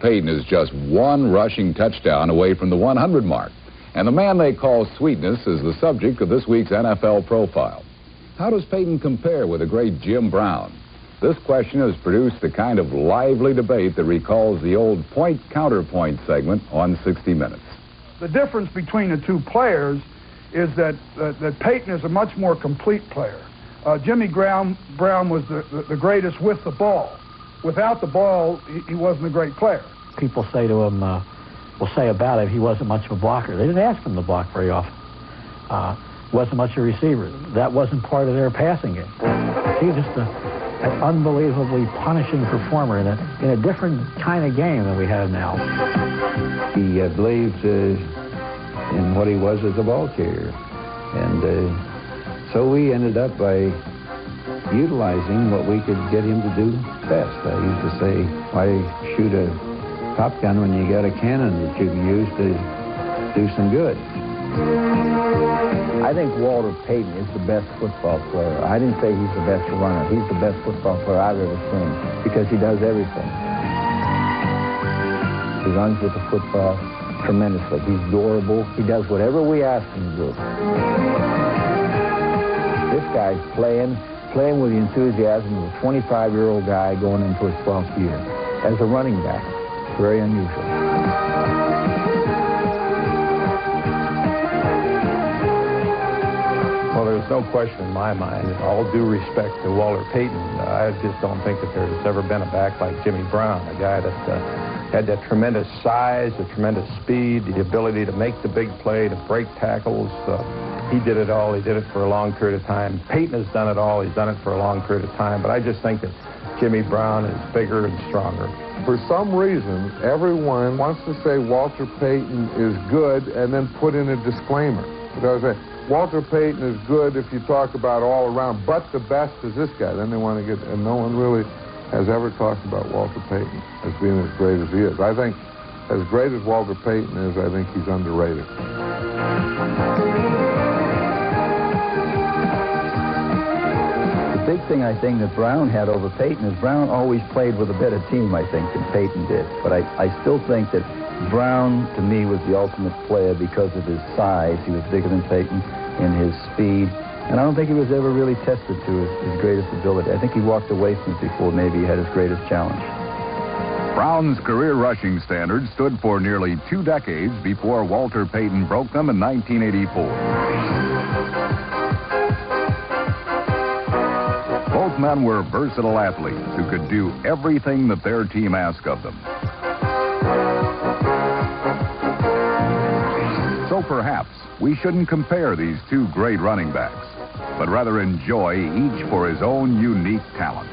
Payton is just one rushing touchdown away from the 100 mark. And the man they call Sweetness is the subject of this week's NFL Profile. How does Payton compare with the great Jim Brown? This question has produced the kind of lively debate that recalls the old point-counterpoint segment on 60 Minutes. The difference between the two players is that Payton is a much more complete player. Jimmy Brown was the greatest with the ball. Without the ball, he wasn't a great player. People say to him, will say about him, he wasn't much of a blocker. They didn't ask him to block very often. Wasn't much a receiver. That wasn't part of their passing game. He's just an unbelievably punishing performer in a different kind of game than we have now. He believed in what he was as a ball carrier. And so we ended up by utilizing what we could get him to do best. I used to say, why shoot a pop gun when you got a cannon that you can use to do some good? I think Walter Payton is the best football player. I didn't say he's the best runner. He's the best football player I've ever seen because he does everything. He runs with the football tremendously. He's durable. He does whatever we ask him to do. This guy's playing with the enthusiasm of a 25-year-old guy going into his 12th year as a running back. Very unusual. Well, there's no question in my mind, in all due respect to Walter Payton, I just don't think that there's ever been a back like Jimmy Brown, a guy that had that tremendous size, the tremendous speed, the ability to make the big play, to break tackles. He did it all. He did it for a long period of time. Payton has done it all. He's done it for a long period of time. But I just think that Jimmy Brown is bigger and stronger. For some reason, everyone wants to say Walter Payton is good and then put in a disclaimer. Because Walter Payton is good if you talk about all around, but the best is this guy. Then they want to get, and no one really has ever talked about Walter Payton as being as great as he is. I think as great as Walter Payton is, I think he's underrated. The big thing I think that Brown had over Payton is Brown always played with a better team, I think, than Payton did. But I still think that Brown, to me, was the ultimate player because of his size. He was bigger than Payton in his speed. And I don't think he was ever really tested to his greatest ability. I think he walked away from it before maybe he had his greatest challenge. Brown's career rushing standards stood for nearly 2 decades before Walter Payton broke them in 1984. Both men were versatile athletes who could do everything that their team asked of them. So perhaps we shouldn't compare these two great running backs, but rather enjoy each for his own unique talent.